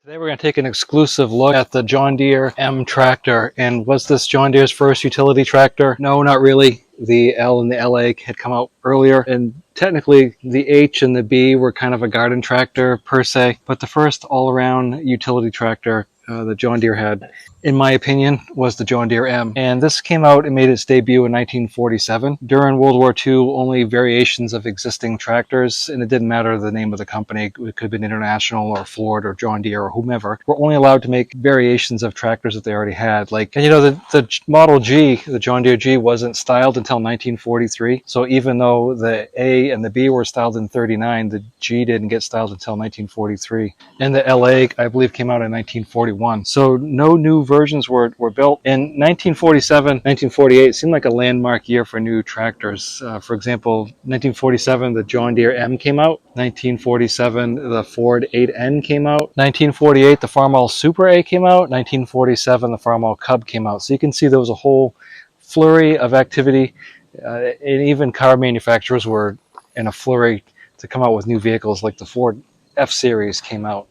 Today we're going to take an exclusive look at the John Deere M tractor. And was this John Deere's first utility tractor? No, not really. The L and the LA had come out earlier, and technically the H and the B were kind of a garden tractor per se, but the first all-around utility tractor that John Deere had, in my opinion, was the John Deere M. And this came out and made its debut in 1947. During World War II, only variations of existing tractors, and it didn't matter the name of the company, it could have been International or Ford or John Deere or whomever, were only allowed to make variations of tractors that they already had. Like, and you know, the Model G, the John Deere G, wasn't styled until 1943. So even though the A and the B were styled in 39, the G didn't get styled until 1943. And the LA, I believe, came out in 1941. So no new versions were built. In 1947, 1948 seemed like a landmark year for new tractors. For example, 1947, the John Deere M came out. 1947, the Ford 8N came out. 1948, the Farmall Super A came out. 1947, the Farmall Cub came out. So you can see there was a whole flurry of activity, and even car manufacturers were in a flurry to come out with new vehicles, like the Ford F-Series came out.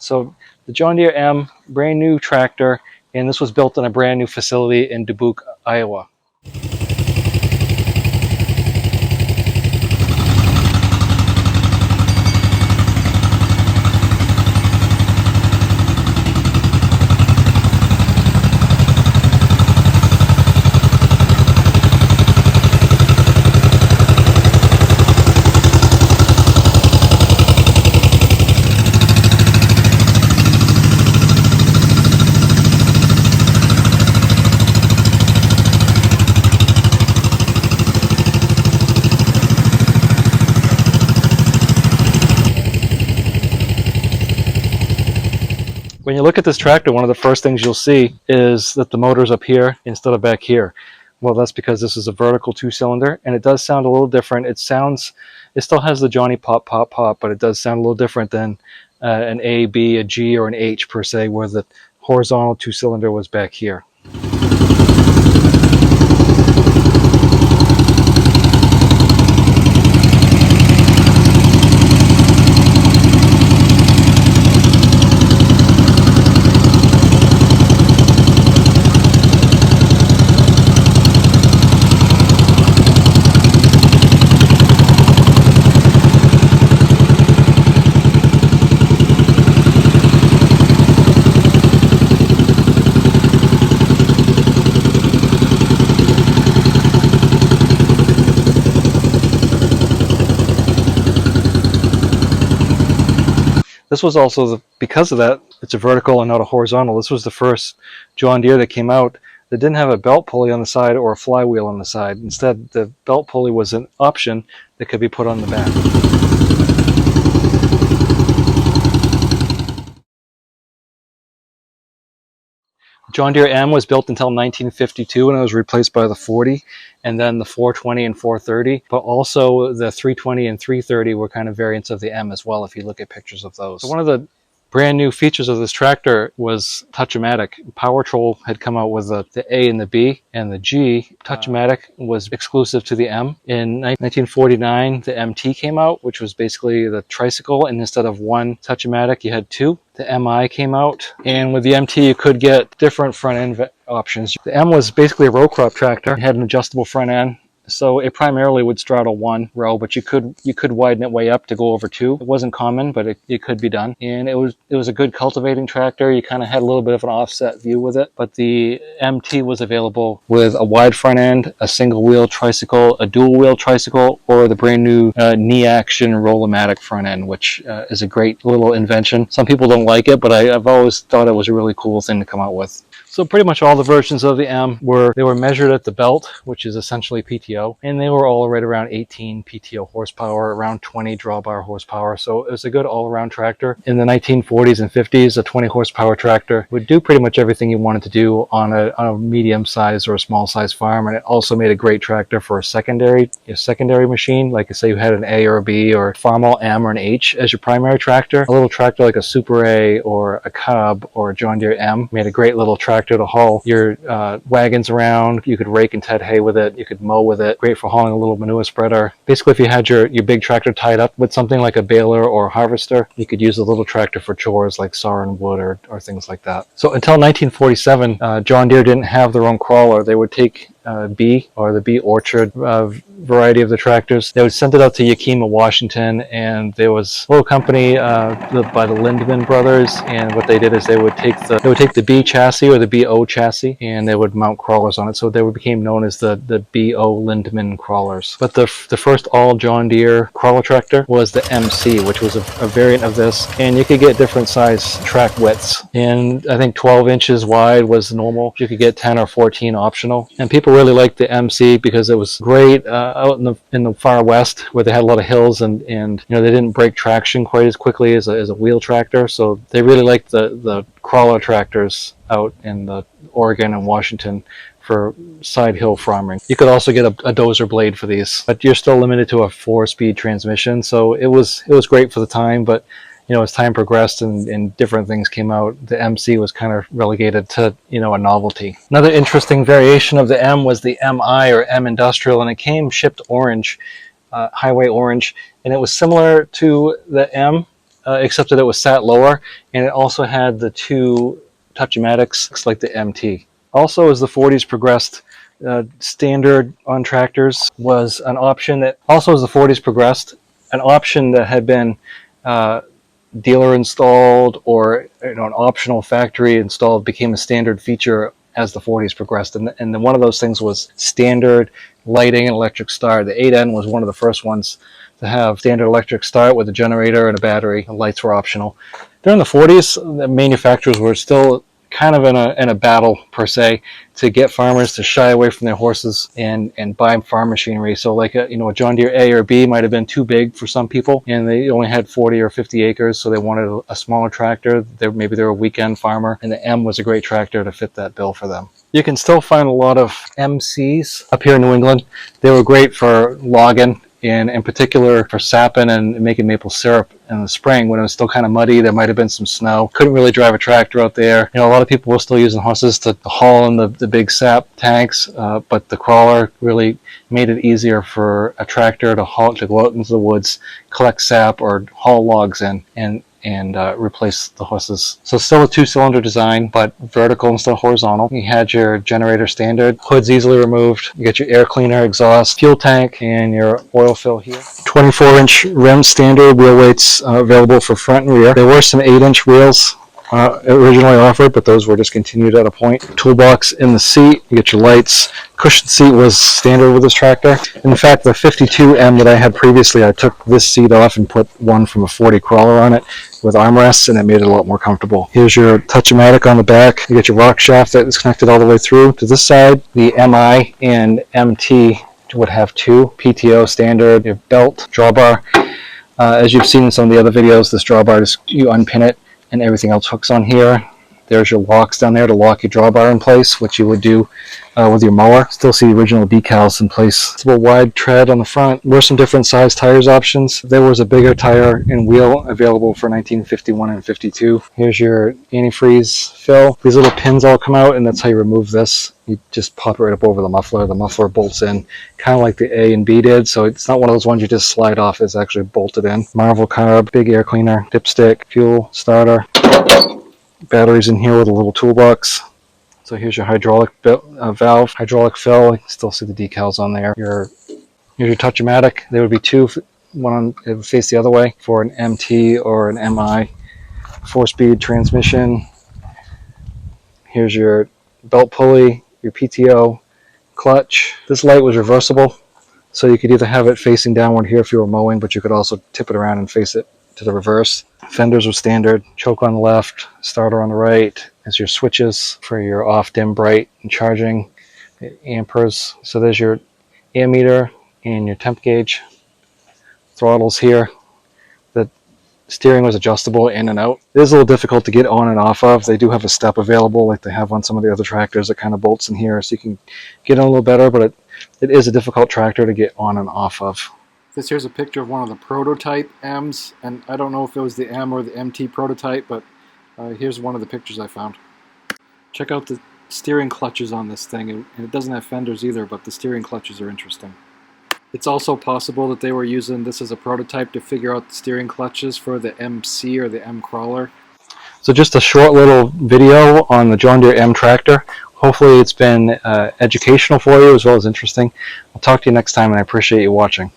So the John Deere M, brand new tractor, and this was built in a brand new facility in Dubuque, Iowa. When you look at this tractor, one of the first things you'll see is that the motor's up here instead of back here. Well, that's because this is a vertical two-cylinder, and it does sound a little different. It still has the Johnny pop, pop, pop, but it does sound a little different than an A, B, a G, or an H per se, where the horizontal two-cylinder was back here. This was also, because of that, it's a vertical and not a horizontal. This was the first John Deere that came out that didn't have a belt pulley on the side or a flywheel on the side. Instead, the belt pulley was an option that could be put on the back. John Deere M was built until 1952, and it was replaced by the 40, and then the 420 and 430. But also the 320 and 330 were kind of variants of the M as well, if you look at pictures of those. So one of the brand new features of this tractor was Touch-O-Matic. Power-Trol had come out with the A and the B, and the G. Touch-O-Matic was exclusive to the M. In 1949, the MT came out, which was basically the tricycle, and instead of one Touch-O-Matic, you had two. The MI came out, and with the MT you could get different front end options. The M was basically a row crop tractor. It had an adjustable front end, so it primarily would straddle one row, but you could widen it way up to go over two. It wasn't common, but it could be done. And it was a good cultivating tractor. You kind of had a little bit of an offset view with it. But the MT was available with a wide front end, a single wheel tricycle, a dual wheel tricycle, or the brand new knee action Roll-O-Matic front end, which is a great little invention. Some people don't like it, but I've always thought it was a really cool thing to come out with. So pretty much all the versions of the M were measured at the belt, which is essentially PTO, and they were all right around 18 PTO horsepower, around 20 drawbar horsepower. So it was a good all-around tractor. In the 1940s and 50s, a 20 horsepower tractor would do pretty much everything you wanted to do on a medium-sized or a small-sized farm, and it also made a great tractor for a secondary machine. Like, say you had an A or a B or Farmall M or an H as your primary tractor. A little tractor like a Super A or a Cub or a John Deere M made a great little tractor tractor to haul your wagons around. You could rake and ted hay with it. You could mow with it. Great for hauling a little manure spreader. Basically, if you had your big tractor tied up with something like a baler or a harvester, you could use a little tractor for chores like sawing wood or things like that. So until 1947, John Deere didn't have their own crawler. They would take B, or the B Orchard variety of the tractors. They would send it out to Yakima, Washington, and there was a little company by the Lindman brothers, and what they did is they would take the B chassis or the BO chassis, and they would mount crawlers on it. So they became known as the BO Lindman crawlers. But the first all John Deere crawler tractor was the MC, which was a variant of this, and you could get different size track widths. And I think 12 inches wide was normal. You could get 10 or 14 optional. And people really liked the MC because it was great out in the far west where they had a lot of hills, and they didn't break traction quite as quickly as a wheel tractor. So they really liked the crawler tractors out in the Oregon and Washington for side hill farming. You could also get a dozer blade for these, but you're still limited to a 4-speed transmission. So it was great for the time, but as time progressed and different things came out, the MC was kind of relegated to, a novelty. Another interesting variation of the M was the MI, or M Industrial, and it came shipped orange, highway orange, and it was similar to the M, except that it was sat lower, and it also had the 2 touch-o-matics like the MT. Also, as the 40s progressed, standard on tractors was an option that, had been dealer installed or an optional factory installed, became a standard feature as the 40s progressed. And then one of those things was standard lighting and electric start. The 8N was one of the first ones to have standard electric start with a generator and a battery. The lights were optional. During the 40s, the manufacturers were still kind of in a battle per se to get farmers to shy away from their horses and buy farm machinery. So like a John Deere A or B might have been too big for some people, and they only had 40 or 50 acres, so they wanted a smaller tractor. Maybe they're a weekend farmer, and the M was a great tractor to fit that bill for them. You can still find a lot of MCs up here in New England. They were great for logging, and in particular for sapping and making maple syrup in the spring when it was still kind of muddy. There might have been some snow. Couldn't really drive a tractor out there. A lot of people were still using horses to haul in the big sap tanks, but the crawler really made it easier for a tractor to go out into the woods, collect sap, or haul logs in and replace the horses. So still a 2-cylinder design, but vertical instead of horizontal. You had your generator standard, hood's easily removed. You get your air cleaner, exhaust, fuel tank, and your oil fill here. 24-inch rim standard, wheel weights available for front and rear. There were some 8-inch wheels originally offered, but those were discontinued at a point. Toolbox in the seat, you get your lights. Cushion seat was standard with this tractor. In fact, the 52M that I had previously, I took this seat off and put one from a 40 crawler on it with armrests, and it made it a lot more comfortable. Here's your touch-o-matic on the back. You get your rock shaft that is connected all the way through to this side. The MI and MT would have 2 PTO standard, your belt, drawbar. As you've seen in some of the other videos, this drawbar, you unpin it and everything else hooks on here. There's your locks down there to lock your drawbar in place, which you would do with your mower. Still see the original decals in place. It's a wide tread on the front. There were some different size tires options. There was a bigger tire and wheel available for 1951 and 52. Here's your antifreeze fill. These little pins all come out, and that's how you remove this. You just pop it right up over the muffler. The muffler bolts in, kind of like the A and B did, so it's not one of those ones you just slide off. It's actually bolted in. Marvel carb, big air cleaner, dipstick, fuel, starter. Batteries in here with a little toolbox. So here's your hydraulic valve, hydraulic fill. You can still see the decals on there. Here's your touch-o-matic. There would be 2, one it would face the other way for an MT or an MI. 4-speed transmission. Here's your belt pulley, your PTO, clutch. This light was reversible, so you could either have it facing downward here if you were mowing, but you could also tip it around and face it to the reverse. Fenders were standard. Choke on the left, starter on the right. There's your switches for your off, dim, bright, and charging. Amperes. So there's your ammeter and your temp gauge. Throttles here. The steering was adjustable in and out. It is a little difficult to get on and off of. They do have a step available like they have on some of the other tractors that kind of bolts in here, so you can get in a little better, but it is a difficult tractor to get on and off of. This here's a picture of one of the prototype M's, and I don't know if it was the M or the MT prototype, but here's one of the pictures I found. Check out steering clutches on this thing, and it doesn't have fenders either, but the steering clutches are interesting. It's also possible that they were using this as a prototype to figure out the steering clutches for the MC or the M crawler. So just a short little video on the John Deere M tractor. Hopefully it's been educational for you as well as interesting. I'll talk to you next time, and I appreciate you watching.